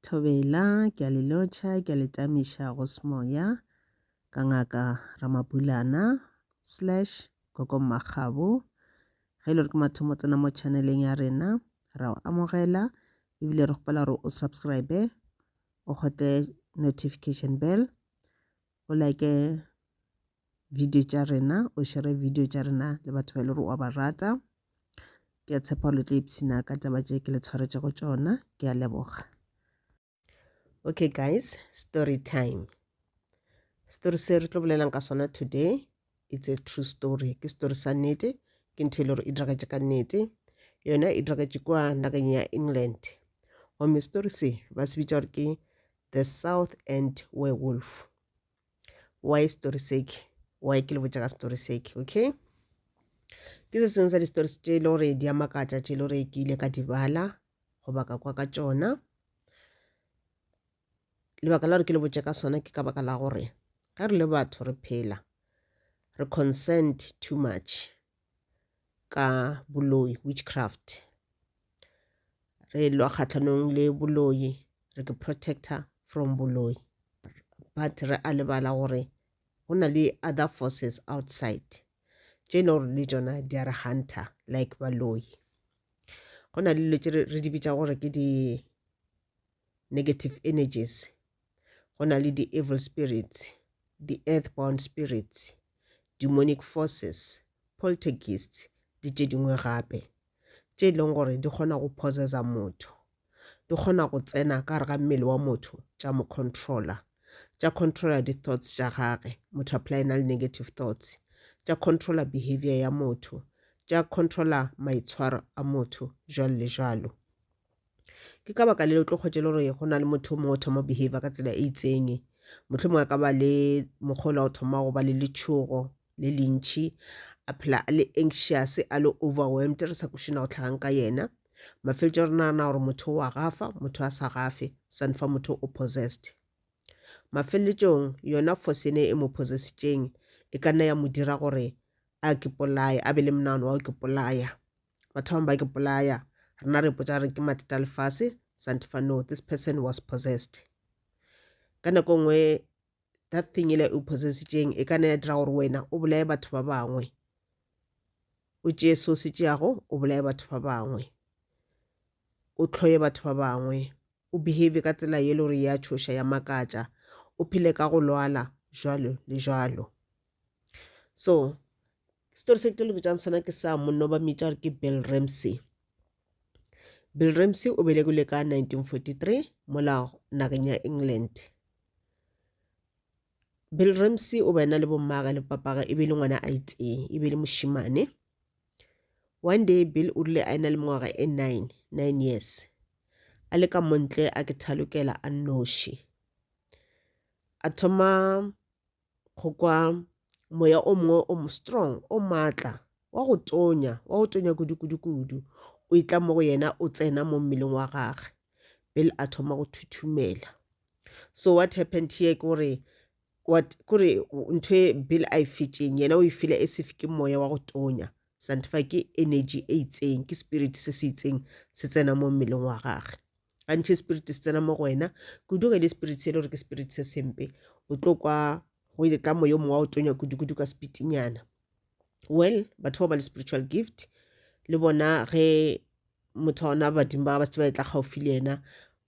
Thobela, ke a le lotjha, ke a le tamisha go semoya ka ngaka Ramabulana / Gogo Makgabo. Ge ile re ke mathomo tsena mo channeleng ya rena, ra o amogela ebile re gopela gore o subscribe, o kgote notification bell, o like video tša rena, o share video tša rena le batho ba ile gore o ba rata. Ke a tshepa le tlo ipsina ka taba tše ke le tshwaretše go tšona. Ke a leboga. Okay guys, story time. Story se re tlo bolelang ka sona today, it's a true story. Ke story sa nnete, ke ntho e le gore e diragatše ka nnete. Yona e diragatše kwa nageng ya England. Gomme story se ba se bitša gore ke The South End Werewolf. Why story sake? Why ke le botša ka story sake, okay? Ke se sengwe sa di-stories tše le gore di a makatša, tše le gore ke ile ka di bala go baka kwa ka tšona. Lebaka la gore ke le botša ka sona ke ka baka la gore ga re le batho re phela, re concerned too much ka boloi, witchcraft. Re lwa kgatlhanong le boloi, re ke protector from boloi. But re a lebala gore go na le other forces outside tše le gore le tšona di are hunter like baloi. Go na le dilo tše re di bitša gore ke di negative energies. Go na le di evil spirits, the earthbound spirits, demonic forces, poltergeists le tše dingwe gape tše leng gore di kgona go possessa motho, di kgona go tsena ka gare ga mmele wa motho tša mo controller, tša controller di thoughts tša gage, motho apply na le negative thoughts, tša controller behavior ya motho, tša controller maitshwaro a motho, jalo le jalo. Ke ka baka le le tlo kgwetše le gore go na le motho mo thoma behavior ka tsela e itseng, motlho mongwe ka ba le mokgolo o thoma go ba le letšhogo le lentši, a phela a le anxious, a le overwhelmed, re sa kušina go tlhagang ka yena. Mafeletšo re nagana gore motho wa gafa, motho a sa gafe, sanfa motho o possessed. Mafeletšong yona force ene e mo possessitšeng e ka nna ya mo dira gore a kepolaya, a be le monagano wa go kepolaya. Batho ba ke polaya, rena re potša re ke mateta lefase, sanfa no, this person was possessed. Ka nako nngwe that thing ile o possessitšeng e ka nna ya dira gore wena o bolaye batho ba bangwe, o tšee seo se tšeago o bolaye batho ba bangwe, o tlhoye batho ba bangwe, o behave ka tsela ye le gore ya tšhoša ya makatša, o phele ka go lwala, jalo le jalo. So story se ke le botšang sona ke sa monno ba mmitša gore ke Bill Ramsey. Bill Ramsey o belegile ka 1943 mola nageng ya England. Bill Ramsey o bana le bommaga le papaga e be le ngwana a iteng, e be le mošimane. One day Bill o rile a ena le mengwaga e 9 years, a le ka montle a ke thalokela a nnoši, a thoma go kwa moya o mongwe o mo strong, o maatla, wa go tonya kudu, o itla mo go yena o tsena mo mmeleng wa gage. Bill a thoma go thuthumela. So what happened here kore ntho Bill a e fetšeng yena o e fila e se ke moya wa go tonya, santifa ke energy e itseng, ke spirit se se itseng se tsena mo mmeleng wa gage. Gantši spirit se tsena mo go wena kudu ge le spirit se le gore ke spirit se sempe, o tlo kwa go ile ka moya o mongwe wa go tonya kudu ka spitinyana. Well, batho ba ba le spiritual gift le bona ge motho ona badimo ba se ba tla gaufi le yena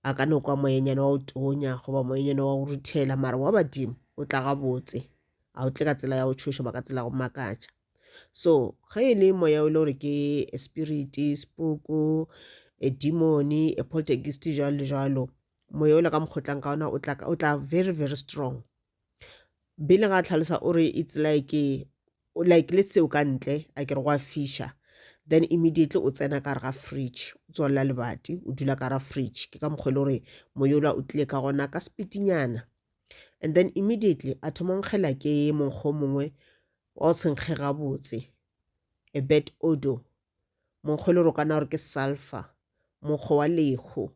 a ka no kwa moyenyana wa go tonya goba moyenyana wa go ruthela, mara wa badimo o tla ga botse, a o tle ka tsela ya go tšhoša ba ka tsela ya go makatša. So ge e le moya o le gore ke a spirit, spoko, a demon, a poltergeist jalo le jalo, moya o le ka mokgotlang ka ona o tla very very strong. Bile ga tlhalosa o re it's like let's say o ka ntle a ke re go a fisha, then immediately o tsena ka ga fridge, o tswalela lebati, o dula ka ga fridge, ke ka mokgwele gore moya o tlile ka gona ka spitinyana. And then immediately a thoma nkgela ke monkgo mongwe wa o senkgega botse, a bad odor, monkgo le gore o kana gore ke sulfur, monkgo wa lekgo,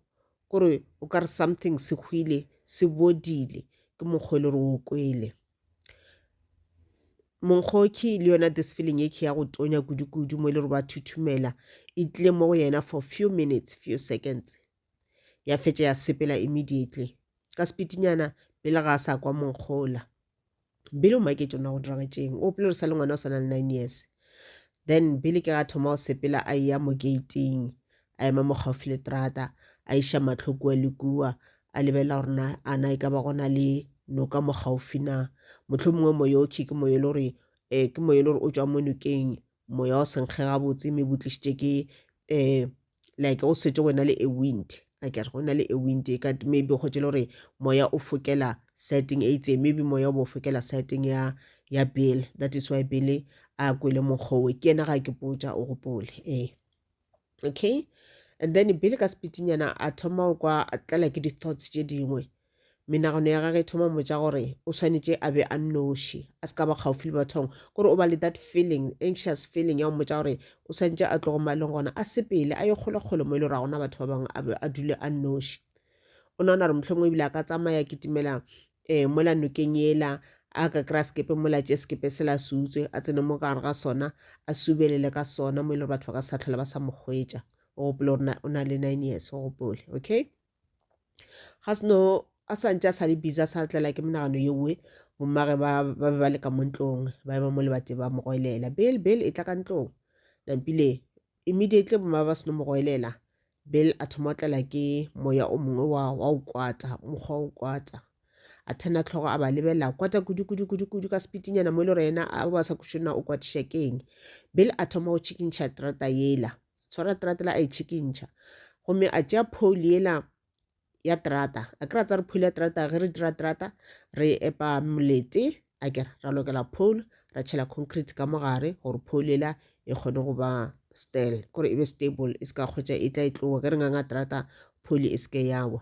kore o ka re something se hwile se bodile, ke monkgo le gore o kwele. Monkgoki le yona this feeling e ke ya go tonya kudu mo ile gore ba thuthumela, e tlile mo go yena for few minutes, few seconds. ya fetša ya sepela immediately ka speedinyana pele ga a sa kwa monkgola bele o maketše ona go diragatšeng o pele re sa le ngwana o sa na le 9 years then bele ke ga thoma go sepela a ya mo gating a ema mo gaufi le terata a iša matlho kua le kua a lebela gore a na e ka ba gona le noka mo gaufi na motlho mongwe moya okay ke moya le gore ke moya le gore o tswa mo nokeng moya o senkge gabotse mme botlišitše ke like o setse go na le a wind a kere go na le a wind ka maybe go tšele gore moya o fokela setting e itseng maybe moya o bo fokela setting ya bill that is why bele a kwele mokgowe ke ena ga ke potša o gopole okay and then bele ka speedinyana a thoma kwa a tlala ke di-thoughts tše dingwe menagano ya gage thoma mo tša gore o swanetše a be a nnoši a se ka ba gaufi le bathong gore o ba le that feeling anxious feeling ya go mmotša gore o swanetše a tlogo maleng gona a sepele a ye kgole-kgole mo e le gore a gona batho ba bangwe a dule a nnoši o naona gore mohlomongwe ebile a ka tsamaya kitimela mola nokeng ela a ka kry-a sekepe mola tše sekepe se la se utswe a tsene mo gare ga sona a subelele ka sona mo e le gore batho ba ka sa tlhola ba sa mo hwetša o gopole gore o na le 9 years o gopole okay ga seno a santse a sa le busy a sa tlela ke menagano yewe bommage ba be ba le ka mo ntlong ba ema mo lebate ba mo goelela bele e tla ka ntlong nampile immediately bommage ba seno mo goelela bele a thoma o tlela ke moya o mongwe wa o kwata mokgwa o kwata a thena tlhogo a ba lebelela kwata kudu ka speedinyana mo e le gore yena a ba sa kušona o kwatiša keng bele a thoma go tšhikintšha terata yela tshwara terata la a e tšhikintšha gomme a tšea pole yela ya terata a kry-a tsa re phole ya terata ge re dira terata re epa molete a kere ra lokela pole ra tšhela concrete ka mogare gore pole ela e kgone go ba still gore e be stable e se ka kgwetša e tla e tloga ge re nganga terata pole e se ke yawa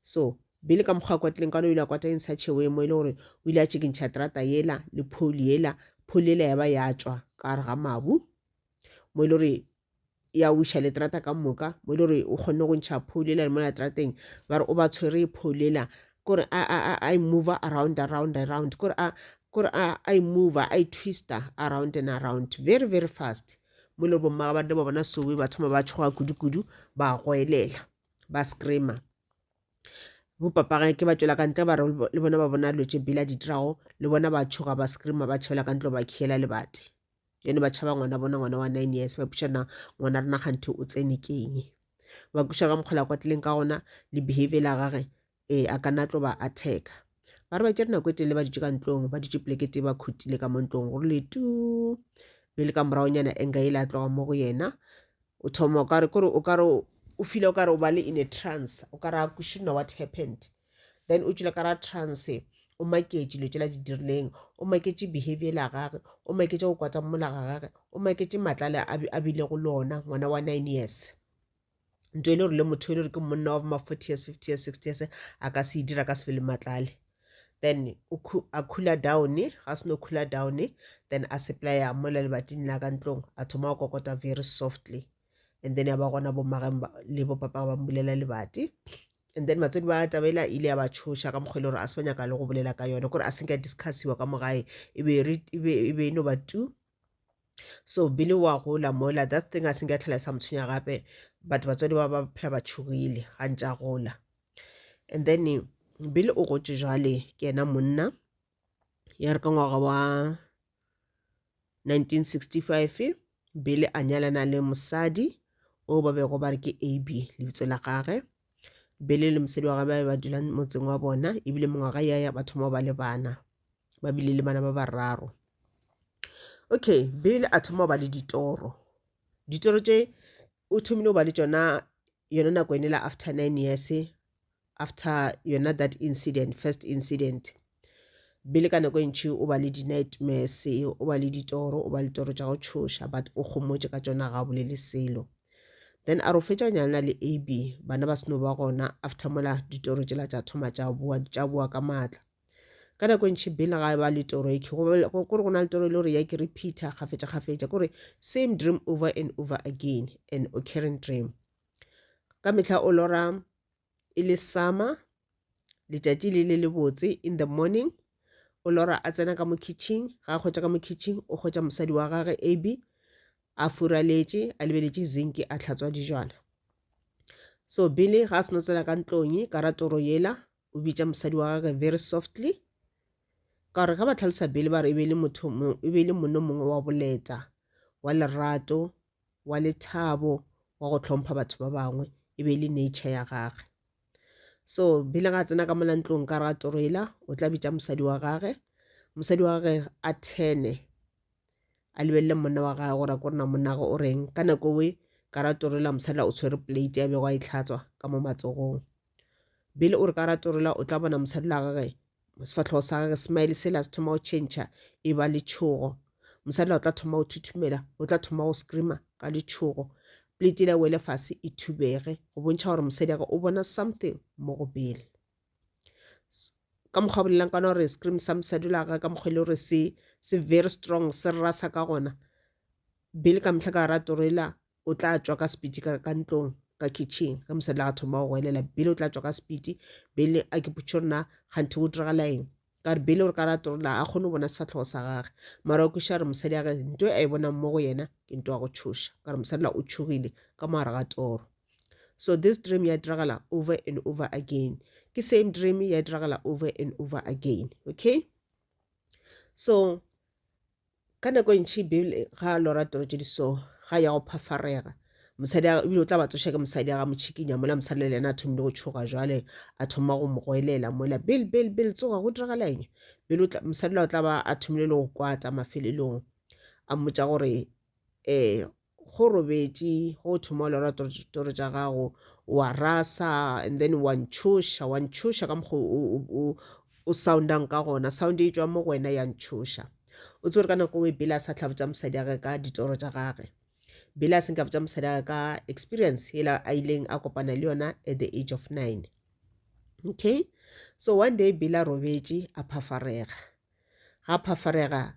so bele ka mokgwa kwatileng ka no ile a kwata in such a way mo e le gore o ile a tšhikintšha terata yela le pole ela ya ba ya tšwa ka gare ga mabu mo e le gore ya wiša le terata ka moka mo e le gore o kgonne go ntšha pole ela mo la terateng ba re o ba tshwere pole ela kore a move around kore a move a twister around and around very fast mo e le bommaga ba ba bona sowe ba thoma ba tshoga kudu ba goelela ba screama bopapagae ke ba tšwela ka ntle ba re le bona ba bona lotše bela di dirago le bona ba tshoga ba screama ba tšhabela ka ntle ba khiela lebate yone ba tšhaba ngwana wa 9 years ba pušana ngwana rena ganthe o tsene keng ba kuša ka mokgola kwa tlileng ka gona le behavior la gage a ka natlo ba attacka ba re ba tšere nako e tele ba ditše ka ntlong ba ditše plekete ba khutile ka mo ntlong gore le tu bele ka moraonyana enga ile a tloga mo go yena o thoma o feel o kare o ba le in a trance o kare a kušona what happened then o tšwela ka ra trance o maketše le tšela di dirileng o maketše behavior la gage o maketše go kwata mola ga gage o maketše matlale a bile go lona ngwana wa 9 years nto e le gore le motho e le gore ke monna wa ma 40 years 50 years 60 years a ka se dira ka se le matlale then a cooler down ga se no cooler down then a supply mola lebating la ka ntlong a thoma go kokota very softly and then ya ba gona bo magamba le bo papa ba mbulela lebati and then batswadi ba tabela ile ya ba tšhoša ka mokgwele gore a se banyaka le go bolela ka yona gore a se nka discussiwa ka mogae e be no ba tu so bile wa gola mola that thing a se nka tlhala sa mothunya gape but batswadi ba ba phela ba tšhogile ga ntša gola and then bile o gotše jwale ke ena monna ya re ka ngwaga wa 1965 bile a nyalana le mosadi o ba bego ba re ke AB lebitso la gage bele le mosadi wa gage ba dula motseng wa bona ebile mengwaga ya batho mo ba le bana ba bile le bana ba bararo okay bele a thoma ba le ditoro tše o thomile ba le tsona yona nako ene la after 9 years after yona that incident first incident bele ka nako ntši o ba le di-nightmares o ba le ditoro o ba le toro tša go tšhoša but o kgomotše ka tšona ga bolele selo then a re fetša nyana le AB bana ba seno ba gona after mola ditoro tšela tša thoma tša bua ka maatla ka nako ntši bele ga ba le toro eke kore go na le toro le gore ya ke repeater gafetša kore same dream over and over again an occurring dream ka mehla o lora e le summer letšatši le botse in the morning o lora a tsena ka mo kitchen ga a kgwetša ka mo kitchen o kgwetša mosadi wa gage AB a furaletše a lebeletše zinki a hlatswa dijwana So Billy ga se no tsena ka ntlong ka ra toro yela o bitsa mosadi wa gagwe very softly ka gore ga ba tlhalosa Billy ba re e be le monna mongwe wa boleta wa lerato wa lethabo wa go tlhompha batho ba bangwe e be le nature ya gagwe. So Billy ga tsena ka mo ntlong ka ra toro yela o tla bitsa mosadi wa gagwe a thene a lebelele monna wa gagwe gore ko rena monna ga o reng ka nako we ka ra toro yela mosadi o tshwere plate ya be go a itlhatswa ka mo matsogong. Billy o re ka ra toro yela o tla bona mosadi la gagwe sefatlhego sa gagwe smile sela se thoma o change e ba letshogo. Mosadi o tla thoma o thuthumela o tla thoma o screama ka letshogo plate ile wele fase e thubege go bontšha gore mosadi wa o bona something mo go Billy. Ka mokgwa bolelang kana gore scream sa mosadi la gagwe ka mokgwa le gore se very strong se rasa ka gona. Billy ka mehla ka ra toro yela o tla tswa ka speed ka ntlong ka kitchen ka mosadi la ga thoma go goelela Billy o tla tswa ka speed. Billy a ke putše rena ganthe go diragala eng ka re Billy o re ka ra toro la a kgone go bona sefatlhego sa gagwe mara o kweša re mosadi ya gagwe nto a e bonang mo go yena ke nto ya go tshoša ka re mosadi la o tshogile ka moara ga toro. So this dream ya diragala over and over again ke same dream ya diragala over and over again. Okay, so ka nako ntšhi Billy ga a lora toro tše di so ga ya go phafarega mosadi ebile o tla ba tsoša ke mosadi ga motšhikinya mola mosadi le ena a thomile go tshoga jwale a thoma go mo goelela mola Bill tsoga go diragala eng. Mosadi la o tla ba a thomile le go kwata mafelelong a mmotša gore go robetše go thoma o lora toro tša gago wa rasa and then wa ntšhoša ka mokgwa o soundang ka gona sound e tšwa mo go wena ya ntšhoša. O tsore ka nako we Billy a sa tlhabotsa mosadi ya ka ditoro tša gagwe. Billy a senka botsa mosadi ya ka experience yela a ileng a kopana le yona at the age of 9. Okay, so one day Billy a robetše a phafarega ga a phafarega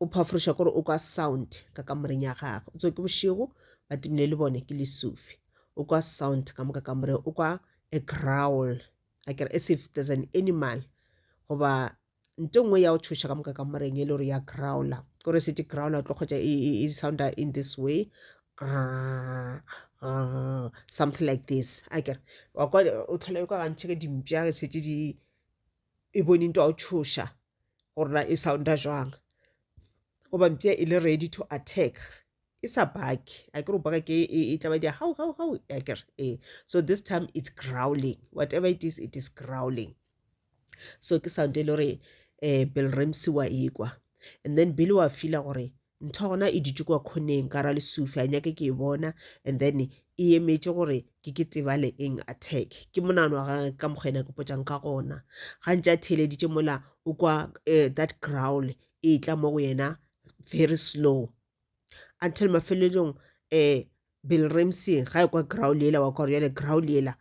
o phaforoša kore o kwa sound ka kamoreng ya gagwe o tso ke bošego ba timile le bone ke lesufi o kwa sound ka moka kamoreng o kwa a growl as if there's an animal goba nto nngwe ya o tshoša ka moka kamoreng e le gore ya growler kore setse growler o tlo kgotsa e sounda in this way something like this wa kwa o tlhola ka gantšhe ke dimpša setse e bone into a o tshoša gore e sounda jwang goba mpša e le ready to attack e sa baki a ke re baka ke e tla ba dia how so this time it's growling whatever it is growling. So ke sound e le gore Bill Ramsey wa ekwa and then Billy wa feela gore ntho gona e ditse kwa khoneng ka ra lesufi a nyake ke e bona and then e emetše gore ke tsebale eng attack ke monano wa gagwe ka mokgwena ke potšang ka gona ga ntše a theeleditše mola o kwa that growl e tla mo go yena very slow until mafelelong Bill Ramsey ga e kwa growl yela wa kwa gore yale growl yela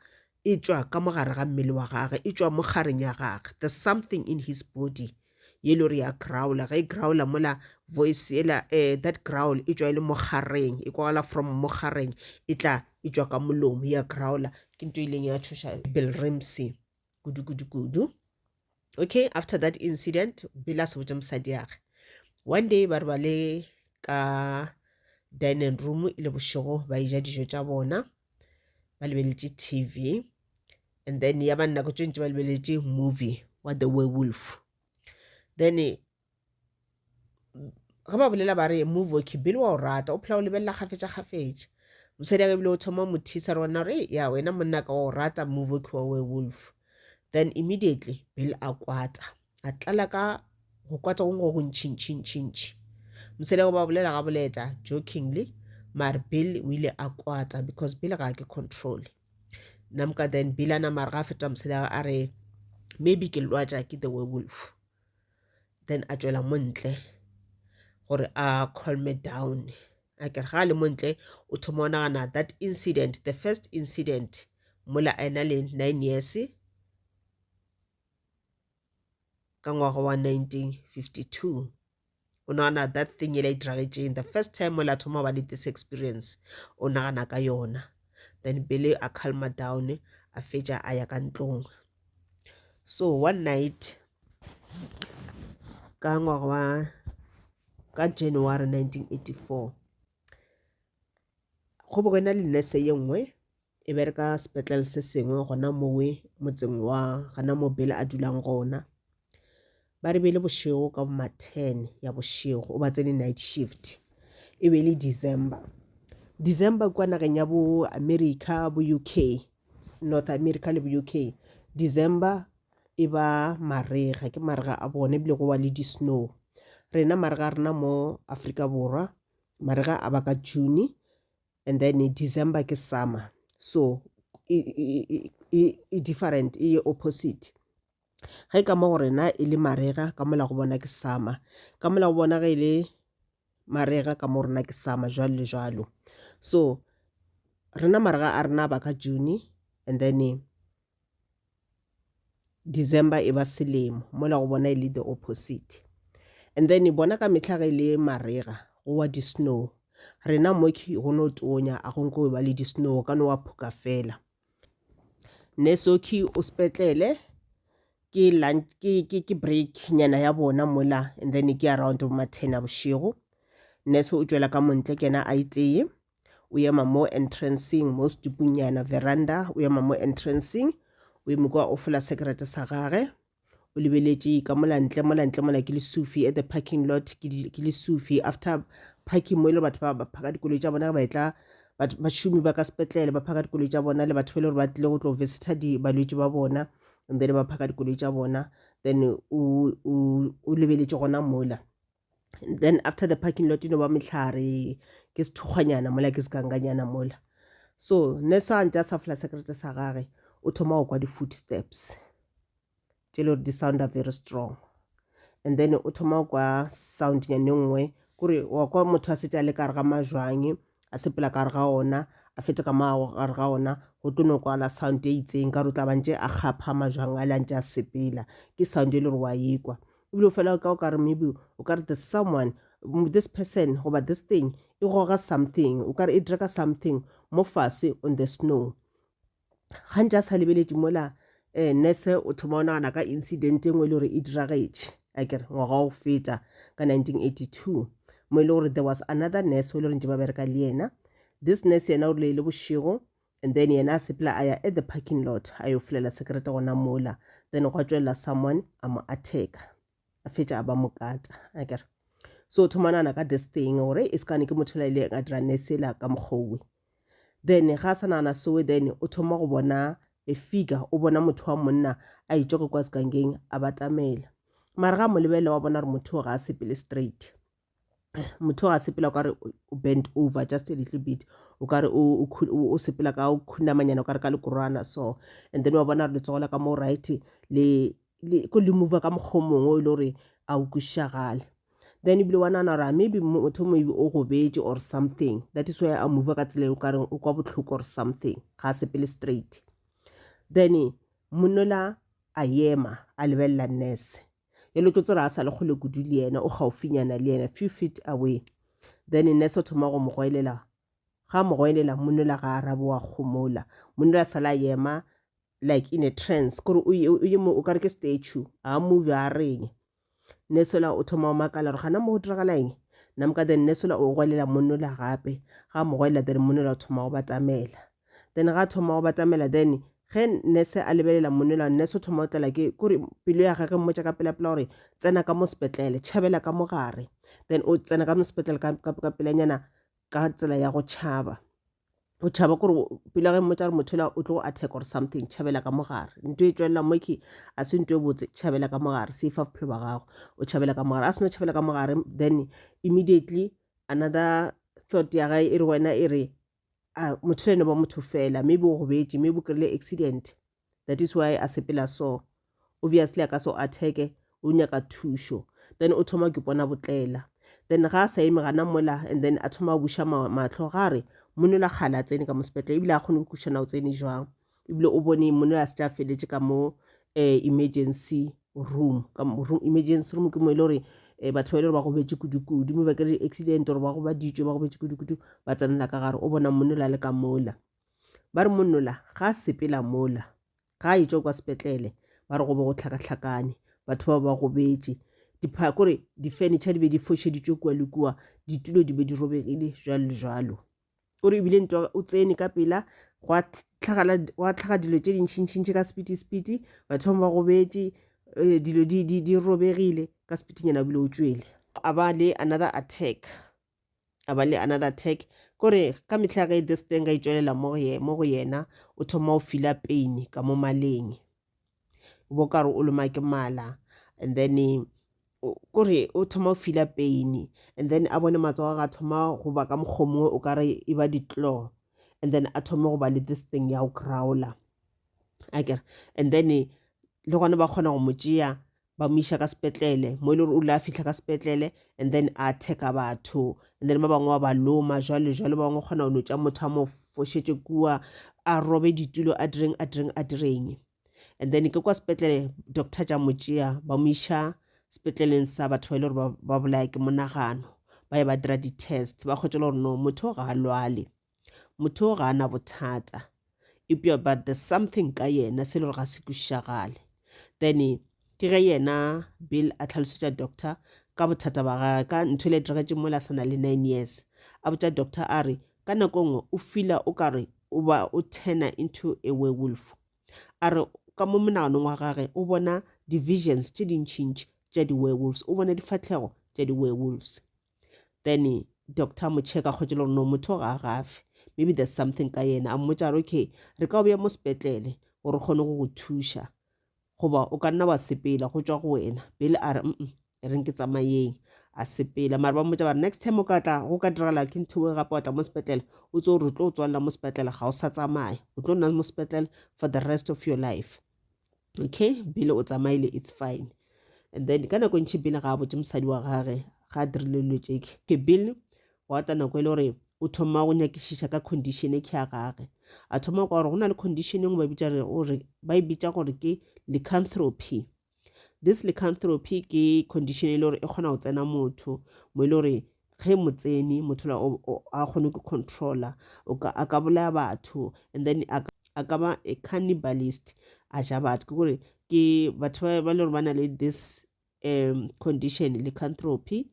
e tswa ka mogare ga mmele wa gagwe e tswa mo gareng ya gagwe there's something in his body ye le gore ya growler ga e growler mola voice yela that growl e tswa ile mo gareng e kwala from mo gareng e tla e tswa ka molomo ya growler ke nto ileng ya tshoša Bill Ramsey kudu. Okay, after that incident Bill a se botša mosadi ya gagwe one day ba re ba le ka dining room ile bošego ba ija dijo tša bona ba lebeletše TV and then ya ba nako tše ntši ba lebeletše movie wa the werewolf. Then ga ba bolela ba re movie ke Billy wa o rata o phela o lebelela kgafetša mosadi ya bile o thoma mothisa rona re ya wena monna ka o rata movie ke wa werewolf. Then immediately Bill a kwata a tlala ka go kwata go ntšhi mosadi go ba bolela ga boleta jokingly mar Bill o ile a kwata because Bill ga ke control namka then Bill ana mara ga feta mosadi a re maybe ke lwatša ke the werewolf then a tšwela montle gore a calm me down a ke ga le montle o thoma o nagana that incident the first incident mola a ena le 9 years ka ngwaga wa 1952 o nagana that thing e la itragetšeng the first time mola thoma ba le this experience o nagana ka yona then Billy a calma down a fetša a ya ka ntlong. So one night ka ngwaga wa ka January 1984 go bogena le nurse ye nngwe e bereka sepetlele se sengwe gona mowe motseng wa gana mo Bele a dulang gona. Ba re bele bošego ka ma 10 ya bošego o ba tsene night shift e be le December kwa nageng ya bo America bo UK, North America le bo UK. December e ba marega, ke marega a bone ebile go wa le di-snow. Rena marega rena mo Afrika Borwa marega a ba ka June, and then December ke summer. So different, e opposite. Ga e ka mo gore na e le marega ka mola go bona ke summer, ka mola go bona ga e le marega ka mo rena ke summer, jwalo le jwalo. So rena marega a rena ba ka June, and then December e ba selemo, mola go bona e le the opposite. And then bona ka metlha ga e le marega go wa di-snow. Rena mo go no tonya a go nko ba le di-snow ka no wa phuka fela. Neso ki o sepetlele ke lunch ke break nyana ya bona mola, and then ke around ma 10 a bošego. Neso o tswela ka montle kena a iteye o ema mo entrancing mo stupunyana veranda, o ema mo entrancing o eme kwa o fola secret sa gage o lebeletše ka mola ntle mola ke le sufi at the parking lot, ke le sufi after parking mo ile batho ba phaka dikoloi tša bona ba etla ba šomi ba ka sepetlele ba phaka dikoloi tša bona le batho ba le gore ba tlile go tlo visita balwetši ba bona, and then ba phaka dikoloi tša bona, then o lebeletše gona mola. Then after the parking lot no ba mehlare ke sethokganyana mola ke sekanganyana mola. So nesa ntša sa fola secret sa gage o thoma go kwa di-footsteps tše le gore di sounda very strong, and then o thoma go kwa sound nyane nngwe kore wa kwa motho a setse a le kare ga majwang a sepela kare ga ona a fete ka kare ga ona go tlono kwala sound e itseng ka re o tla bantše a kgapha majwang a lantše a sepela ke sound e le gore wa ekwa ebile o fela ka o kare maybe o kare there's someone, this person goba this thing e goga something, o kare e draka something mo fase on the snow. Ga ntša sa lebeletše mola nurse o thoma o nagana ka incident e nngwe e le gore e diragetše akere ngwaga o feta ka 1982 mo e le gore there was another nurse o e le gore ntše ba bereka le yena. This nurse yena o rile le bošego, and then yena a sepela a ya at the parking lot a yo folela secret gona mola, then go tswelela someone a mo attacka a fetša a ba mo kata akere. So o thoma nagana ka this thing gore e sekane ke motho la ile a dira nurse ela ka mokgwa. Then ga sa nagana soe then o thoma go bona e figure, o bona motho wa monna a itšoke kwa sekangeng a batamela, mara ga mo lebele wa bona re motho ga a sepele straight, motho ga sepela o kare o bent over just a little bit, o kare o sepela ka o khunamanyana o kare ka lekorwana so, and then wa bona re letsogola ka mo right le ko le move ka mokgwa mongwe o ile gore a o kušagale. Then ebile wa nagana maybe motho maybe o go betse or something, that is why a move ka tsela o kare o kwa botlhoko or something ga a sepele straight. Then monola a ema a lebelela nurse e le tlotse re a sa le kgole kudu le yena o gaufinyana le yena few feet away. Then nurse o thoma go mo goelela, ga mo goelela monola ga arabe wa kgomola, monola sala ema like in a trance kore o kare ke statue a move a reng. Nurse la o thoma o makala re gana mo go diragalang namka, then nurse la o goelela monola gape, ga mo goelela then monola o thoma go batamela, then ga thoma go batamela then ge nurse a lebelela monola nurse o thoma o tlela ke kore pelo ya gage mmotša ka pela gore tsena ka mo sepetlele tšhabela ka mogare, then o tsena ka mo sepetlele ka pelanyana ka tsela ya go tšhaba, o tšhaba kore pelo ya ge mmotša gore motho la o tlo go attack or something, tšhabela ka mogare. Nto e tswelela moki a se nto e botse, tšhabela ka mogare, seifa bophelo ba gago o tšhabela ka mogare. A se no tšhabela ka mogare then immediately another thought ya gae e re wena e re motho ene ba motho fela, maybe o go betse, maybe o kry-ile accident, that is why a sepela so, obviously a ka so attack o nyaka thušo. Then o thoma ke bona botlela, then ga a sa eme gana mola, and then a thoma a buša matlho gare monola kgale a tsene ka mo sepetlele ebile a kgone go kušana o tsene jwang, ebile o bone monola a se tša feletše ka mo emergency room, emergency room ke mo e le gore batho ba ile gore ba go betse kudu-kudu mme ba kry accident gore ba go ba ditšwe ba go betse kudu-kudu ba tsenela ka gare, o bona monola le ka mola. Ba re monola ga a sepela mola ga a etswa kwa sepetlele ba re go be go tlhakatlhakane batho ba ba go betse kore di-furniture di be di fošeditšwe kua le kua, ditulo di be di robegile jwalo le jwalo, kore ebile ntwa o tsene ka pela wa tlhaga dilo tse dintšhintšhintši ka speedy ba thoma ba go betse dilo di robegile ka speedinyana bile o tswele a ba le another attack kore ka mehla ga this thing ga itswelela mo go yena o thoma o feel pain ka mo maleng bo ka re o loma ke mala and then kore o thoma o feel pain and then a bone matsogo ga thoma go ba ka mokgomongwe o ka re e ba di-claw and then a thoma go ba le this thing ya go growler akere and then le gona ba kgona go mo tšea ba mo iša ka sepetlele mo e le gore o le a fitlha ka sepetlele and then a attack-a batho and then ba bangwe ba ba loma jwale ba bangwe kgona go no tša motho a mo fošetše kua a robe ditulo a direng and then ke kwa sepetlele doctor tša mo tšea ba mo iša sepetleleng sa batho ba ile gore ba bolaya ke monagano ba ye ba dira di-test ba kgwetše le gore no motho ga a lwale motho ga ana bothata epia but there's something ka yena se le gore ga se kwešišagale then ke ge yena Bill a tlhalosetša doctor ka bothata ba gage ka ntho le diregetše mo la sana le 9 years a botša doctor a re ka nako nngwe o feela o ka re o ba o turna into a werewolf a re ka mo monaganong wa gage o bona divisions tše dintšintši tša di-werewolves o bona difatlhego tša di-werewolves then doctor mo check a kgwetše le gore no motho ga a gafe maybe there's something ka yena a mmotša re okay re ka o beya mo sepetlele gore kgone go go thuša goba o ka nna wa sepela go tšwa go wena Bill a re reng ke tsamayeng a sepela mara ba mmotša ba re next time go ka diragala ke ntho e gape wa tla mo sepetlele o tse gore o tlo o tswalela mo sepetlele ga o sa tsamaya o tlo nna mo sepetlele for the rest of your life okay Bill o tsamaile it's fine and then ka nako ntšhi Bill ga a botse mosadi wa gage ga a dirile dilo tšeke ke Bill wa ta nako e le gore o thoma go nyakišiša ka condition e ke ya gage a thoma kwa gore go na le condition engwe ba e bitša gore ke lycanthropy. This lycanthropy ke condition e le gore e kgona go tsena motho mo e le gore ge motseni motho a kgone go controller a ka bolaya batho and then a ka ba a cannibalist a ja batho ke gore ke batho ba le gore ba na le this condition lycanthropy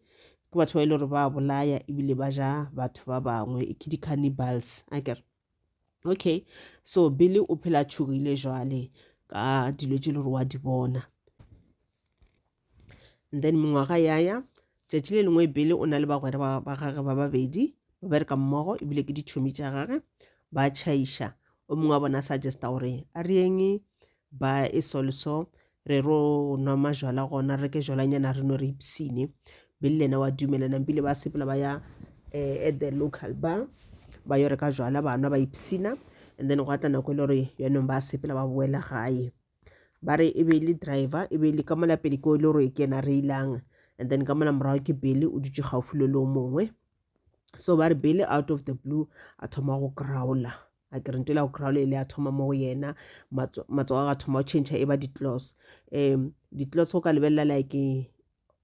ke batho ba ile gore ba bolaya ebile ba ja batho ba bangwe ke di-cannibals akere okay so Billy o phela tšhogile jwale ka dilo tše le gore wa di bona and then mengwaga yaya tšatši le lengwe Billy o na le bagwera ba gage ba babedi ba bereka mmogo ebile ke ditšhomi tša gage ba tšhaiša o mongwe wa bona suggesta gore a reng ba e solso re ro nwa majwala gona re ke jwalanyana re no re ipsine Bill lena wa dumelana bile ba sepela ba ya at the local bar ba yo reka jwala bana ba ipsina and then go atla nako le gore yone ba sepela ba boela gae ba re e be le driver e be le ka mola pedi ko le gore ke na re ilang and then ka mola morago ke Billy o dutse gaufi le mongwe so ba re Billy out of the blue a thoma go growler a ke rentela go growler ile a thoma mo go yena matsogo ga thoma go change e ba di-claws go ka lebella like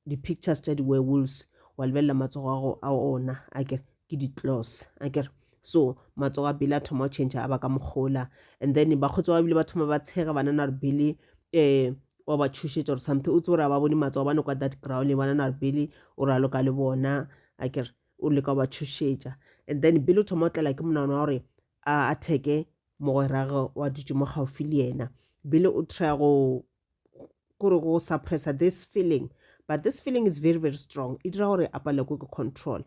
di-pictures tša di-werewolves wa lebelela matsogo a ona ke di-claws akere so matsogo a Billy a thoma go change a ba ka mokgola and then ba kgotse ba bile ba thoma ba tshega ba nana re Billy wa ba tšhošetša gore something o tse gore a ba bone matsogo ba no kwa that ground ba nana re Billy o re aloka le bona akere o leka ba tšhošetša and then Billy o thoma o tlela ke monana wa gore a atheke mogwerage wa dutse mo gaufi le yena Billy o try go suppressa this feeling but this feeling is very very strong e dira gore a pale go control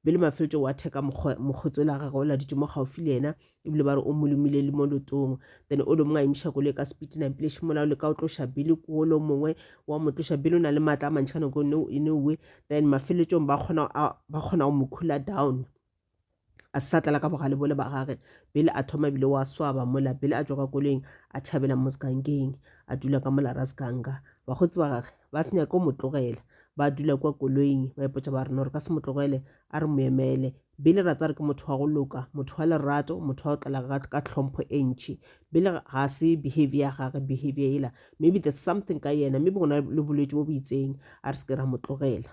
Billy mafeletšo wa theka mokgotso la gagwe o la dutse mo gaufi le yena ebile ba re o molomile le mo lotong then o le mongwe a emiša kole ka speed na pele šimola o le ka o tloša Billy ko lo mongwe wa mo tloša Billy o na le maatla a mantšhi ka nako enowe then mafeletšong ba kgona go mo cooler down a satla ka bogale bole ba gage Billy a thoma bile wa swaba mola Billy a tswa ka koleng a tšhabela mo sekangeng a dula ka mola ra sekanga ba gotse ba gage ba senya ko motlogela ba dula kwa koloing ba ipotša ba rena gore ka se motlogele a re moemele Billy ra tsa re ke motho wa go loka motho wa lerato motho wa go tlela ka tlhompho e ntšhi Billy ga se behavior ya gage behavior ela maybe there's something ka yena maybe gona le bolwetši bo bo itseng a re se ke ra motlogela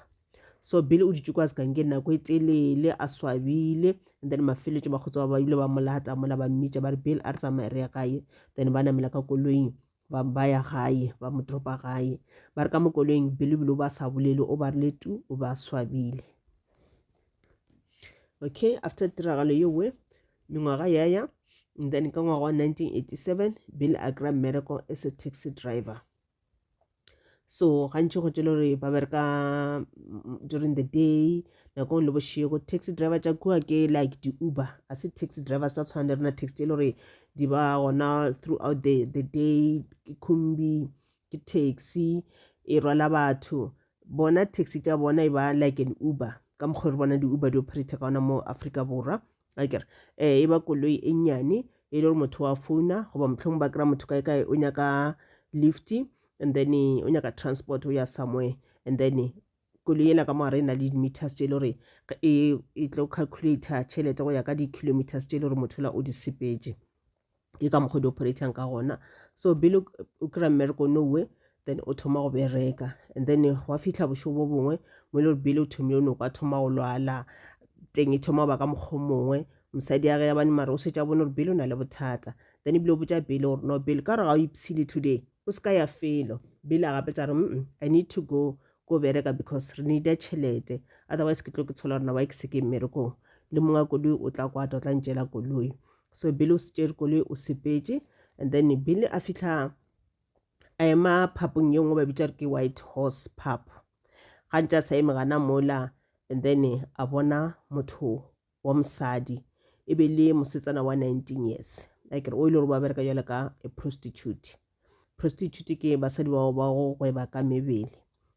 so Billy o dutse kwa sekangeng nako e telele a swabile and then mafeletšo ba kgotsa ba bile ba molata mola ba mmitša ba re Billy a re tsamaye re ya gae then ba namela ka koloing ba ya gae ba mo dropa gae ba re ka mo koloing Billy ba sa bolele o ba rile tu o ba swabile okay after tiragalo yewe mengwaga yaya and then ka ngwaga wa 1987 Bill a kry mmereko as a taxi driver. So gantši go tšele gore ba bereka during the day nako le bošego. Taxi driver tša kua ke like di Uber, a se taxi drivers tša tshwana le rena taxi le gore di ba gona throughout the day, ke kombi, ke taxi e rwala batho. Bona taxi tša bona e ba like an Uber, ka mokgwa re bona di Uber di operate ka ona mo Afrika Borwa. E ba koloi e nnyane e le gore motho wa founa goba mohlomong ba kry motho kae o nyaka lifti, and then o nyaka transport o ya somewhere, and then koloi ela ka mogare e na le di-meters tše le gore e tlo calculator tšhelete go ya ka di-kilometers tše le gore motho la o di sepetše, ke ka mokgwa di operatang ka gona. So Bill o kry mmereko nowe, then o thoma go bereka, and then wa fitlha bošo bo bongwe mo e le gore Bill o thomile no ka thoma go lwala teng, e thoma ba ka mokgwa mongwe. Mosadi ya ge ya bane mara o setša bone gore Bill o na le bothata, then ebile o botša Bill gore no Bill ka gore ga o ipsile today o se ka ya felo. Bill a gape tša re I need to go bereka because re need tšhelete, otherwise ke tlo ke tshola rena wa ke se ke mmerekong le monga koloi o tla kwata o tla ntšela koloi. So Bill o setšere koloi o sepetše, and then Bill a fitlha a ema phapong ye nngwe ba bitša re ke White Horse Pub. Gantša a sa eme gana mola, and then a bona motho wa mosadi e be le mosetsana wa 19 years, like o ile gore ba bereka jalo ka a prostitute. Prostitute ke basadi ba go gweba ka mebele.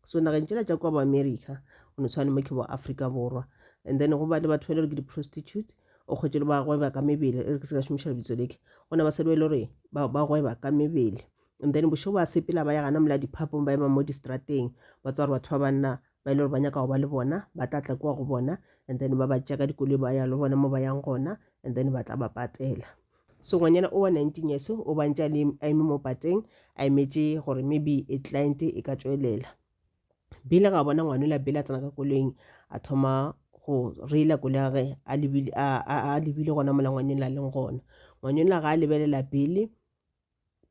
So nagantšela tša kwa ba America o no tshwane mo ke bo Afrika Borwa, and then go ba le batho ba le gore ke di-prostitute o kgwetše le ba gweba ka mebele, e re ke se ka šomiša lebitso leke, go na basadi ba ile gore ba gweba ka mebele. And then bošo ba sepela ba ya gana mola diphapong ba ema mo distrateng ba tswa gore batho ba banna ba ile gore ba nyaka go ba le bona ba tlatla kwa go bona, and then ba ba tšea ka dikoloi ba ya le bona mo ba yang gona, and then ba tla ba patela. So ngwanyana o wa 19 years o bantša a eme mo pateng a emetše gore maybe a client e ka tšwelela. Bill ga bona ngwanola Bill a tsena ka koloing a thoma go reila koloi ya ge a lebile gona mola ngwanola leng gona. Ngwanola ga a lebelela Bill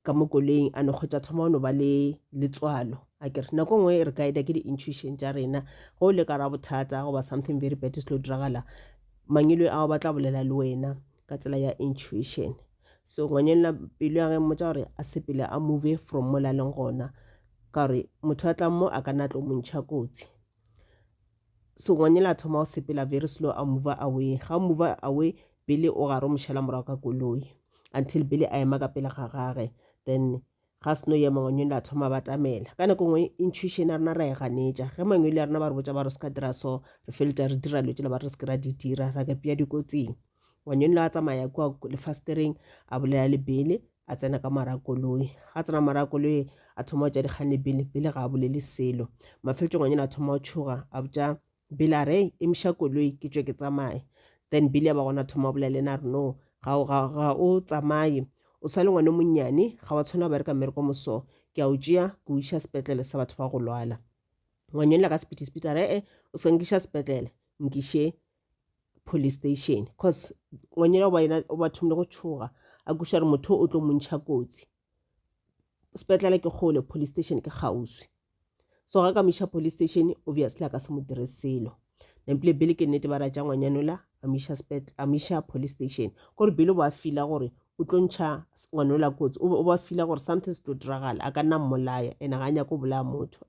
ka mo koloing a no kgotša thoma o no ba le letswalo, a kere nako ngwe re ka eda ke di-intuition tša rena go le ka ra bothata goba something very bad se lo diragala, mangelo a o batla bolela le wena ka tsela ya intuition. So ngwanyana pelo ya ge mmotša gore a sepele a move from mola leng gona ka gore motho a tlang mo a ka na tlo montšha kotsi. So ngwanyana a thoma go sepela very slow a move away, ga move away Bill o gare o mošala morago ka koloi until Bill a ema ka pele ga gage, then ga seno ema ngwanyana a thoma batamela. Ka nako ngwe intuition a rena ra e ganetša ge mangwele ya rena ba re botša ba re se ka dira so re feletša re dira lwe tšela ba re se ke ra di dira ra ka pia dikotsing. Ngwanyana a tsamaya kwa lefastereng a bolela le Bill a tsena ka mara koloi, ga tsena mara koloi a thoma tša dikgane Bill ga a bolele selo. Mafeletšo ngwanyana a thoma o tšhoga a botša Bill a re emiša koloi ke tšwe ke tsamaye, then Bill ya ba gona thoma bolela le na re no ga o tsamaye o sa le ngwane monnyane ga wa tshwana ba re ka mmereko moso ke a o tšea ke o iša sepetlele sa batho ba go lwala. Ngwanyana ka speed a re o se ka nkiša sepetlele nkiše police station, cause ngwanyana o ba thomile go tšhoga a kuša re motho o tlo montšha kotsi, sepetlele ke kgole police station ke kgauswi. So ga ka moiša police station obviously a ka se mo dire selo, nemple Bill ke nnete ba ra tša ngwanyanola a moiša police station gore Bill o ba fila gore o tlo ntšha ngwanola kotsi, o ba fila gore something se tlo diragala a ka nna mmolaya ene ga nyaka o bolaya motho,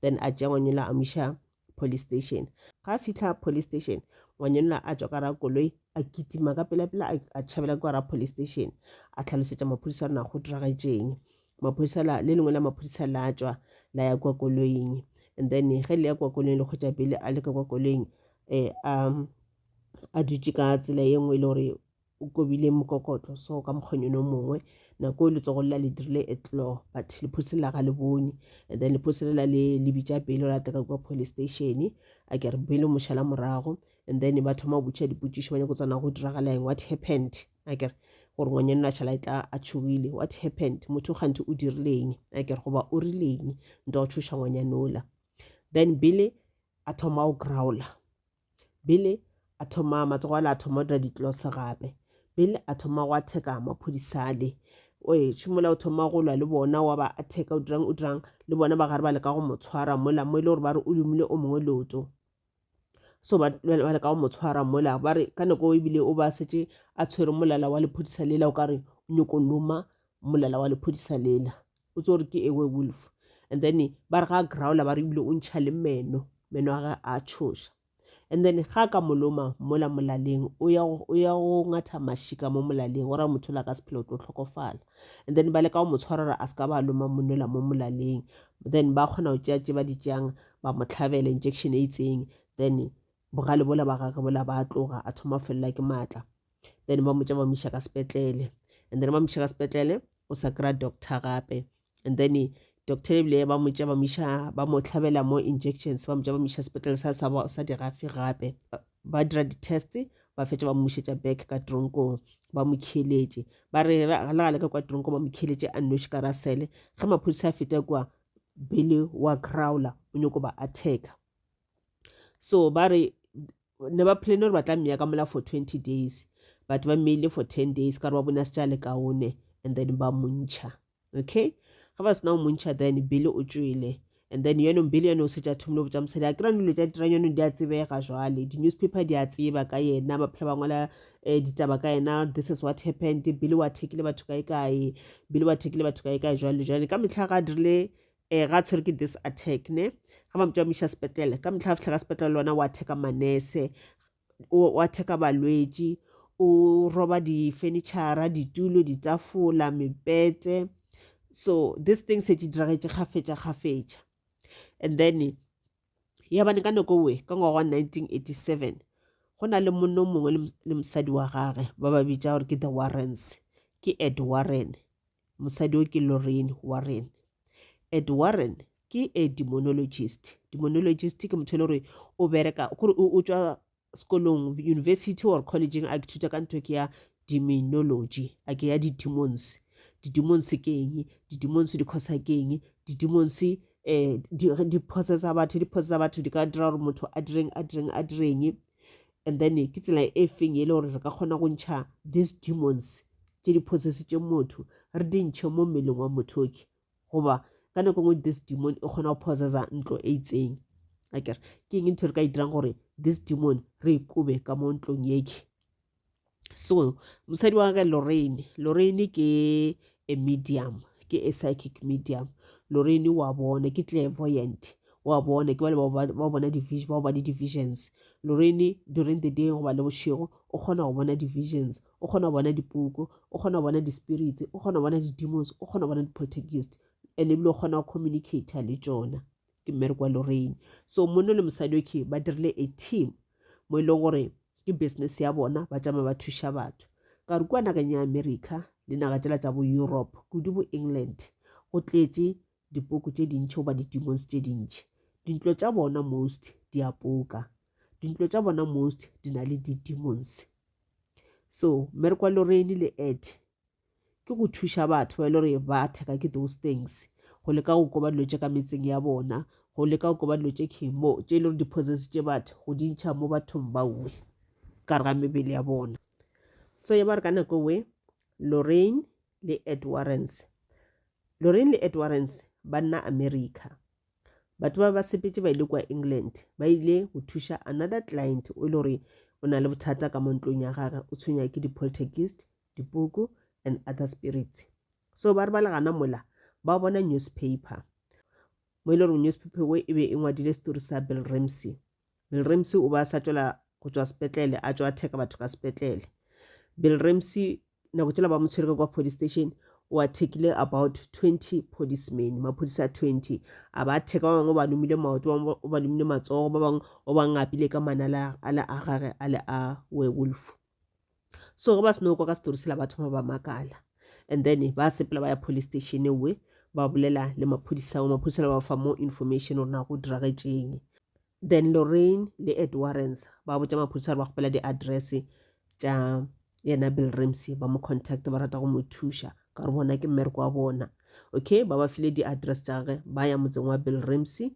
then a tšea ngwanola a moiša police station. Ga a fitlha police station ngwanyana a tswa ka ra koloi a kitima ka pela a tšhabela ka ra police station a tlhalosetša maphodisa rena go diragetšeng. Maphodisa le lengwe la maphodisa la tswa la ya kwa koloing, and then ge le ya kwa koloing le kgotša Bill a le ka kwa koloing a dutše ka tsela ye nngwe le gore o kobile mokokotlo so ka mokgonyono mongwe nako letsogo lela le dirile etlo but lephodisa la ga le bone, and then lephodisa lela le bitša Bill la tla ka kwa police station a ke re Bill mošala morago, and then ba thoma go botša dipotšišo ba nyako tsana go diragala eng, what happened, a ke re gore ngwanyana a šala e tla a tšhogile, what happened motho gante o dirileng, a ke re goba o rileng nto go tšhoša ngwanyanola. Then Bill a thoma go growla, Bill a thoma matsogo a thoma dira ditlose gape, Bill a thoma go atheka maphodisale oe tšhumola o thoma go lwa le bona wa ba atheka o dirang le bona ba gare ba le ka go mo tshwara mola mo ile gore ba re o lumile o mongwe loto. so ba le ka mo tshwara mola ba re ka nako ebile o ba setse a tshwere molala wa lephodisa lela o ka re o nyoko loma molala wa lephodisa lela o tso re ke a werewolf and then ba re ga growler ba re ebile o ntšha le meno ga a tšhoša and then ga ka moloma mola molaleng o ya go ngatha mashika mo molaleng o ra motho la ka sephelo tlo tlhokofala and then ba le ka mo tshwarara a ska ba loma monola mo molaleng then ba khona o tšea ba di tšang ba mo tlhabela injection e itseng then bogale bola ba gagwe bola ba tloga a thoma fela ke matla then ba mo tšea ba misha ka sepetlele and then ba misha ka sepetlele o sa kra doctor gape and then doctor le ba mo tšea ba misha ba mo tlhabela mo injections ba mo tšea ba misha sepetlele sa di gafe gape ba dira di test ba fetša ba mušetša back ka tronkong ba mo khiletše ba re la ka kwa tronkong ba mo khiletše a nnoši ka rasele ga maphodisa a feta kwa Billy wa Crowler o nyoko ba attack so ba re ne ba plan gore ba tla mmea ka mola for 20 days but ba mmeile for 10 days ka re ba bona se tša le kaone and then ba montšha okay ga ba sena o montšha then Billy o tšwele and then yeno Billy yeno o setša thomile botša mosadi a kry dilo tša dirang yeno di a tsebega jwale di-newspaper di a tseba ka yena ba phela ba ngwala ditaba ka yena this is what happened Billy wa thekile batho kae Billy wa thekile batho kae jwale ka mehla ga dirile ga tshwere ke this attack ne ga ba motšwa misha sepetlele ka mehla fihla ka sepetlele lona wa attack manese wa attack balwetši o roba di-furniture ditulo ditafola mepete so this thing se di diragetše kgafetša and then ya bane ka nako we ka ngwaga wa 1987 go na le monno mongwe le mosadi wa gage ba ba bitša gore ke the Warrens ke Ed Warren mosadi o ke Lorraine Warren Ed Warren ke a demonologist ke motho le gore o bereka gore o tšwa sekolong university or collegeng a ithuta ka ntho ke ya demonology a ke ya di-demons ke eng di-demons di khosa ke eng di-demons di possessa batho di ka dira gore motho a direng and then ke tsela e feng e le gore re ka kgona go ntšha these demons tše di possessitše motho re di ntšhe mo mmeleng wa motho ke goba ka nako ngwe this demon e kgona go possessa ntlo e itseng akere ke eng ntho re ka e dirang gore this demon re ikube ka mo ntlong yeke so mosadi wa ka Lorraine ke a medium ke a psychic medium Lorraine wa bona ke clairvoyant wa bona ke ba bona di-visions Lorraine during the day go ba le bošego o kgona go bona di-visions o kgona go bona dipuku o kgona go bona di-spirits o kgona go bona di-demons o kgona go bona di-poltergeist and ebile o kgona go communicate le tšona ke mmereko wa Lorraine so mono le mosadi oke ba dirile a team mo e leng gore ke business ya bona ba tšama ba thuša batho ka re kua nageng ya America le naga tšela tša bo Europe kudu bo England go tletše dipuku tše dintšhi goba di-demons tše dintšhi dintlo tša bona most di a poka dintlo tša bona most di na le di-demons so mmereko wa Lorraine le Ed ke go thuša batho ba e le gore ba attack ke those things go leka go koba dilo tše ka metseng ya bona go leka go koba dilo tše khimo tše e le gore di-possessitše batho go di ntšha mo bathong baue ka re ga mebele ya bona so ya ba re ka nako we Lorraine le Ed Warrens ba nna America batho ba sepetše ba ile kwa England ba ile go thuša another client o ile gore o na le bothata ka mo ntlong ya gagwe o tshwenya ke di-poltergeist dipuku and other spirits so ba re ba legana mola ba bona newspaper mo ile gore newspaper we e be e ngwadile story sa Bill Ramsey o ba sa tšwela go tšwa sepetlele a tšwa attack batho ka sepetlele Bill Ramsey nako tšela ba mo tshwere kwa police station o attackile about 20 policemen maphodisa 20 a ba attack ba bangwe ba lumile maoto o ba lumile matsogo ba bangwe o ba ngapile ka manala a gage a werewolf so go ba seno kwa ka story sela batho ba makala and then ba sepela ba ya police station we ba bolela le maphodisa ba fa more information gore na go diragetšeng then Lorraine le Ed Warrens ba botša maphodisa ba gopela di-address tša yena Bill Ramsey ba mo contact ba rata go mo thuša ka re bona ke mmereko wa bona okay ba file di-address tša gage ba ya motseng wa Bill Ramsey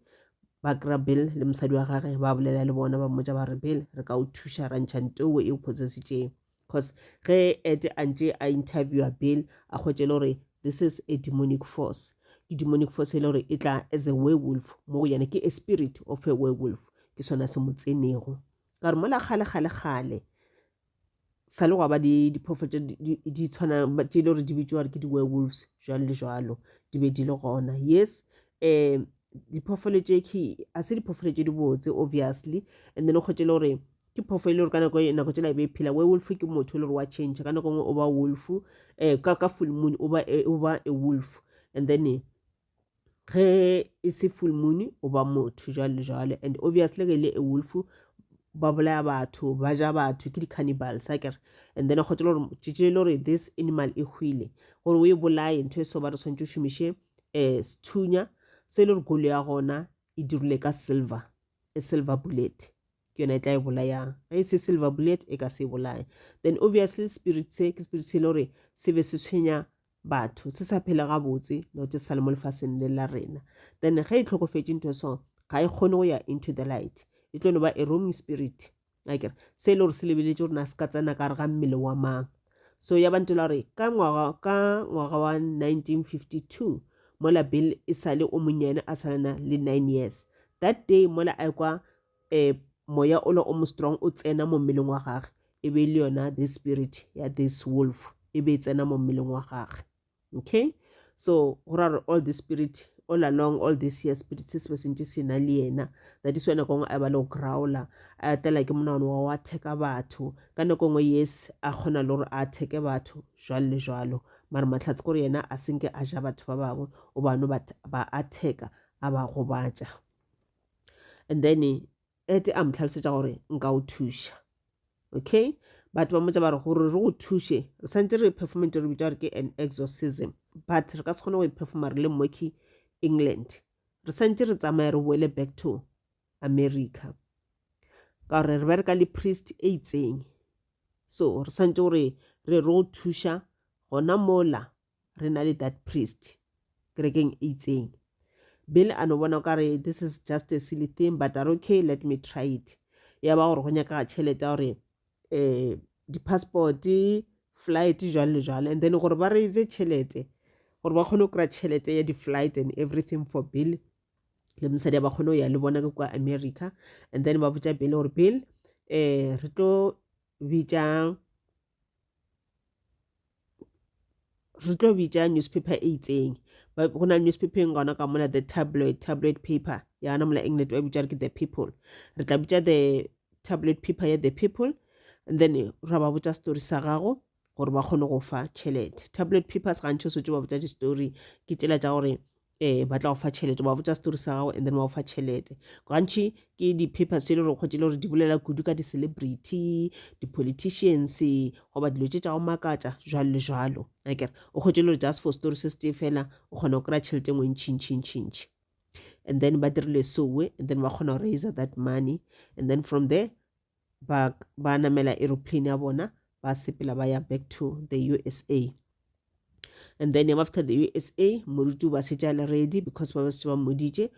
ba kry Bill le mosadi wa gage ba bolela le bona ba mmotša ba re Bill re ka o thuša ra ntšha nteo e o possessitšeng because ge Ed a ntše a interviewa Bill a kgwetše le gore this is a demonic force ke demonic force e le gore e tla as a werewolf mo go yena ke a spirit of a werewolf ke sona se mo tsenego ka re mola kgale sa le go ba diphoofolo di tshwana tse le gore di bitswa ke di-werewolves jalo le jalo di be di le gona. Yes, diphoofolo tse a se diphoofolo tse di botse obviously, and then go tse le gore ke phoofolo le gore ka nako tse la be phela. Werewolf ke motho le gore wa change ka nako ngwe o ba wolf, ka full moon o ba a wolf, and then ge e se full moon o ba motho jalo le jalo. And obviously ge le a wolf ba bolaya batho ba ja batho ke di-cannibals akere. And then go tse le gore this animal e hwile gore o e bolaye ntho e so ba re tshwanetse o šomiše sethunya se le gore golo ya gona e dirile ka silver, a silver bullet ke yona e tla e bolayang. Ge e se silver bullet e ka se e bolaye. Then obviously spirit se ke spirit se le gore se be se tshwenya batho se sa phela gabotse no te sa le mo lefaseng le la rena. Then ge e tlhokofetse ntho so ga e kgone go ya into the light, e tlo no ba a roaming spirit akere se le gore se lebeletse gore na se ka tsena ka re ga mmele wa mang. So ya bantu la gore ka ngwaga wa 1952 mola Bill e sale o monyane a salana le 9 years. That day mola a kwa moya o le o mo strong o tsena mo mmeleng wa gagwe e be le yona the spirit ya this wolf e be tsena mo mmeleng wa gagwe. Okay, so go ra all the spirit all along all this years spirit se se sentse se na le yena. That is wena go a ba le growler a tela ke monano wa attack batho ka nako ngwe. Yes, a khona le gore a attack batho jwalo le jwalo, mara matlhatse gore yena a senke a ja batho ba bangwe o bano ba attack a ba go batja. And then ete a mtlhalosetsa gore nka o thusha. Okay, but ba motsa ba re gore re go thushe re santse re performance re bitsa ke an exorcism, but re ka se kgone go performa re le moki England. Re santse re tsamaya re boele back to America ka gore re bereka le priest e itseng. So re santse gore re go thusha gona mola re na le that priest kerekeng e itseng. Bill a no bona ka re this is just a silly thing, but are okay, let me try it. Ya ba gore go nyaka ga tšhelete gore di-passport flight jwalo le jwalo, and then gore ba raise tšhelete gore ba kgone go kry-a tšhelete ya di-flight and everything for Bill le mosadi ba kgone go ya le bona ke kwa America. And then ba botsa Bill gore Bill re tlo bitsa newspaper e itseng go na newspaper e ngwana ka mona the tabloid paper ya na mola England wa bitsa ke the People. Re tla bitsa the tabloid paper ya the People, and then ra ba botsa story sa gago gore ba kgone go fa tšhelete. Tabloid papers ga ntse o setse ba botsa di story ke tsela tsa gore ba tla go fa tšhelete, ba botsa story sa gago and then ba go fa tšhelete. Gantši ke di-papers tse le gore go tse le gore di bolela kudu ka di-celebrity, di-politicians goba dilo tse tša go makatša jwalo le jwalo akere. O kgotse le gore just for story se se fela o kgona go kry-a tšhelete ngwe ntšhi. And then ba dirile sowe, and then ba kgona go raise that money, and then from there ba namela aeroplane ya bona ba sepela ba ya back to the USA. And then after the USA moruti ba se jale ready because ba se ba modije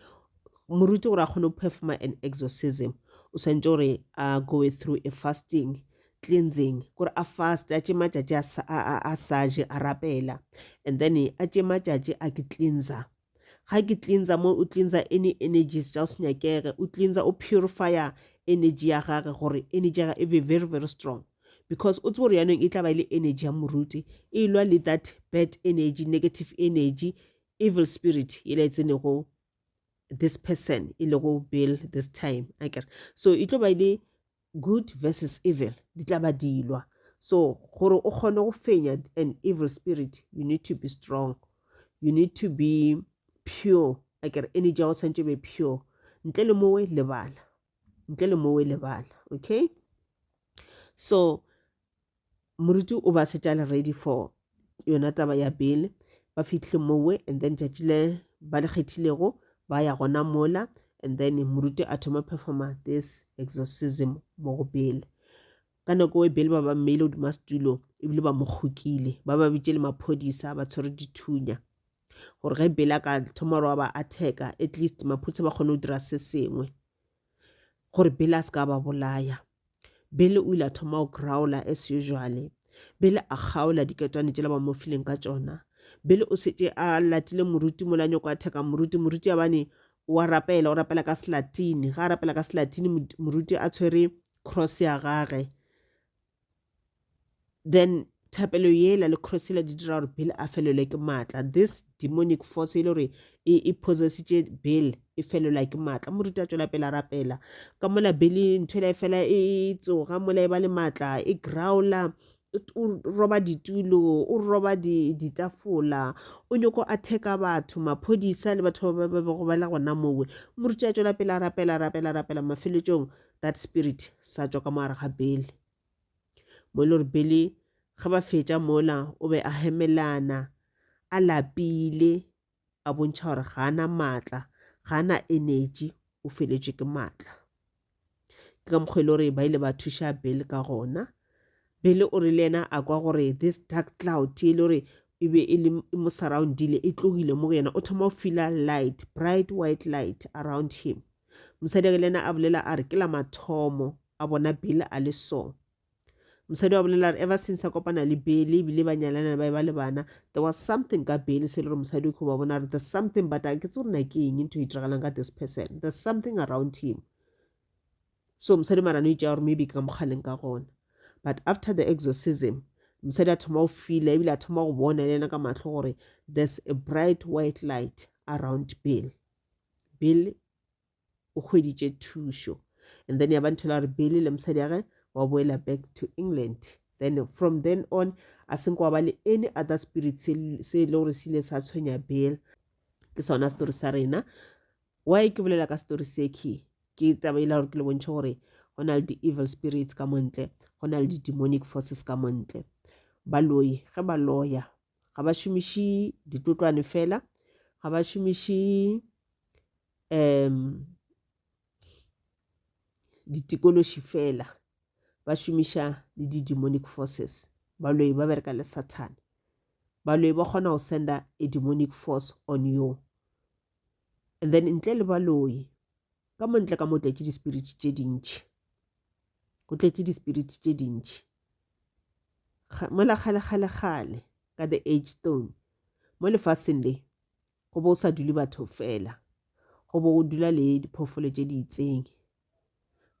moruti gore a kgone go performa an exorcism. O santse gore a go through a fasting cleansing gore a fast a tše matšatši a saje a rapela, and then a tše matšatši a ke cleanser. Ga ke cleanser mo o cleanser any energies tša o se nyakege, o cleanser o purifier energy ya gage gore energy ya e be very very strong, because o tse gore yanong e tla ba ile energy ya moruti e lwa le that bad energy, negative energy, evil spirit e le tsene go this person e le go Bill this time akere. So e tlo ba ile good versus evil di tla ba dilwa. So gore o kgone go fenya an evil spirit you need to be strong, you need to be pure akere. Energy ya go santse be pure ntle le mowe lebala. Okay, so moruti o ba se tšale ready for yona taba ya Bill. Ba fihle mowe, and then tšatši le ba le kgethilego ba ya gona mola, and then moruti a thoma performa this exorcism mo go Bill. Ka nako e Bill ba ba mmele hodima setulo ebile ba mo kgokile, ba ba bitše le maphodisa ba tshwere dithunya gore ge Bill a ka thoma gore ba attacka at least maphodisa ba kgone go dira se sengwe gore Bill a se ka ba bolaya. Bill o ile a thoma go growler as usually. Bill a kgaola diketwane tšela ba mo fileng ka tšona. Bill o setse a latile moruti mo la nyako a theka moruti ya bane o rapela ka Selatini. Ga rapela ka Selatini moruti a tshwere cross ya gage, then thapelo yela le cross la di dira gore Bill a felelwe ke maatla. This demonic force ile gore e possessitše Bill e felelwa ke maatla. Moruti a tšwela pele a rapela ka mola Bill ntho ela e fela e tsoga mola e ba le maatla, e growla, o roba ditulo, o roba ditafola, o nyako attack-a batho, maphodisa le batho ba bego ba la gona mowe. Moruti a tšwela pele a rapela mafeletšong that spirit sa tšwa ka moare ga Bill. Mo ile gore Bill ga ba fetša mola o be a hemelana, a lapile, a bontšha gore ga ana maatla, ga ana energy, o feletše ke maatla. Ke ka mokgwa ile gore ba ile ba thuša Bill ka gona. Bill o rile yena a kwa gore this dark cloud ile gore e be e mo surroundile, e tlogile mo go yena, o thoma o feela light, bright white light around him. Mosadi le yena a bolela a re ke la mathomo a bona Bill a le so. Mosadi wa bolela ever since a kopana le Bill bile ba nyalana ba le bana, there was something ka Bill se le gore mosadi go ba bona there's something, but I ke tse gore na ke eng into itregalang ka this person, there's something around him. So mosadi marano itša gore maybe ka mogaleng ka gona. But after the exorcism, mosadi a thoma o feela ebile a thoma go bona le yena ka matlho gore there's a bright white light around Bill. Bill o hweditše thušo, and then ya ba nthola gore Bill le mosadi age wa boela back to England. Then from then on a seng kwa ba le any other spirit se le gore se ile sa tshwenya Bill. Ke sona story sa rena. Why ke bolela ka story se ke taba ile gore ke le bontšhe gore go na le di-evil spirits ka montle, go na le di-demonic forces ka montle. Baloi ge ba loya ga ba šomiše ditlotlwane fela, ga ba šomiše ditikološi fela, ba šomiša le di-demonic forces. Baloi ba bereka le Satan. Baloi ba kgona go senda a demonic force on you. And then ntle le baloi ka montle ka motle ke di-spirits tše dintši, go tletse di-spirits tše dintši. Mola kgale ka the age stone mo lefaseng le go bo sa dule batho fela, go bo go dula le diphoofolo tše di itseng.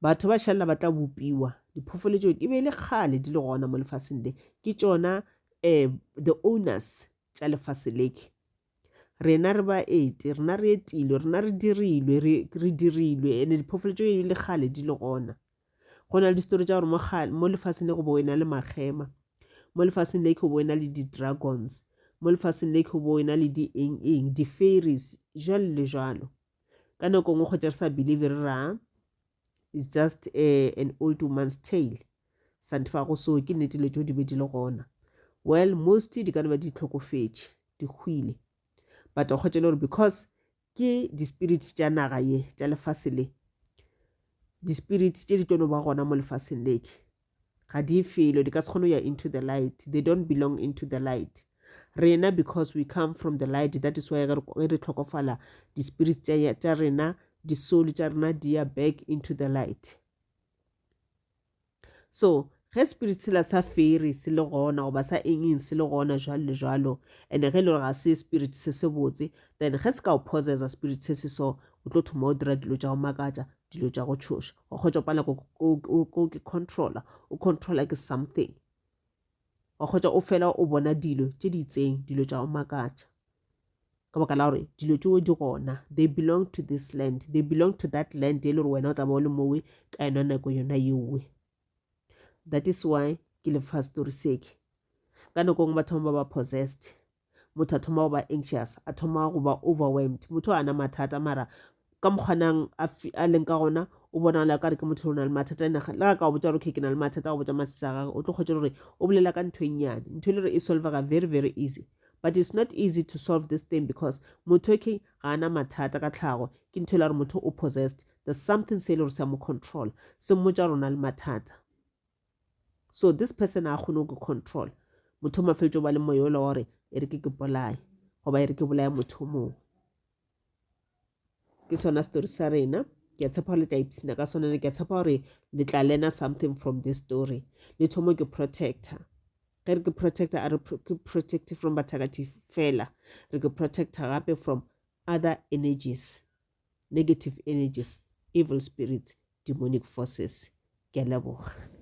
Batho ba šalla ba tla bopiwa, diphoofolo tšeo ke be le kgale di le gona mo lefaseng le, ke tšona the owners tša lefase leke. Rena re ba ete, rena re etile, rena re dirilwe, ene diphoofolo tšeo le kgale di le gona. Go na le distori tša gore mo lefaseng le go bo ena le magema, mo lefaseng le go bo ena le di-dragons, mo lefaseng le go bo ena le di-eng di-fairies jalo le jalo. Ka nako ngwe go tša re sa believe re ra it's just an old woman's tale. Santifa go so ke nnete le tšeo di be di le gona. Well, most di ka ba di tlhokofetše, di hwile. But o kgotse le gore because ke di-spirits tša naga ye tša lefase le, di-spirits tše di tono ba gona mo lefaseng leke ga di felo, di ka se kgone ya into the light, they don't belong into the light. Rena because we come from the light, that is why re tlhokofala di-spirits tša rena, di-soul tša rena di ya back into the light. So ge spirit se la sa fairy se le gona goba sa eng se le gona jalo le jalo, and ge le ga se spirit se se botse, then ge se ka o possessa spirit se se so o tlo thoma o dira dilo tša go makatša, dilo tša go tšhoša, o kgotša pala ko ke controller, o controller ke something, o kgotša o fela o bona dilo tše di itseng, dilo tša go makatša ka baka la gore dilo tšeo di gona, they belong to this land, they belong to that land e le gore wena o tla ba o le mowe ka yona nako yona yewe. That is why ke le fa story seke ka nako ngwe ba thoma ba possessed, motho a thoma go ba anxious, a thoma go ba overwhelmed, motho a na mathata mara ka mokgwanang a leng ka gona o bona la ka re ke motho o na le mathata le ka o botsa gore ke na le mathata go botsa mathata ga o tlo kgotse gore o bolela ka ntho e nnyane, ntho le re e solvega very very easy. But it's not easy to solve this thing because motho ke ga ana mathata ka tlhago, ke ntho le gore motho o possessed, there's something se le gore se mo control, se mmotsa rona le mathata. So this person a kgone go control motho mafeletšo ba le moyo le gore e re ke polaye goba e re ke bolaya motho mongwe. Ke sona story sa rena, ke a tshepa gore le tla ipsina ka sona, ke a tshepa gore le tla learn something from this story. Le thomo ke protector, ge re ke protector a re ke protect from bathakati fela, re ke protector gape from other energies, negative energies, evil spirits, demonic forces. ke a leboga.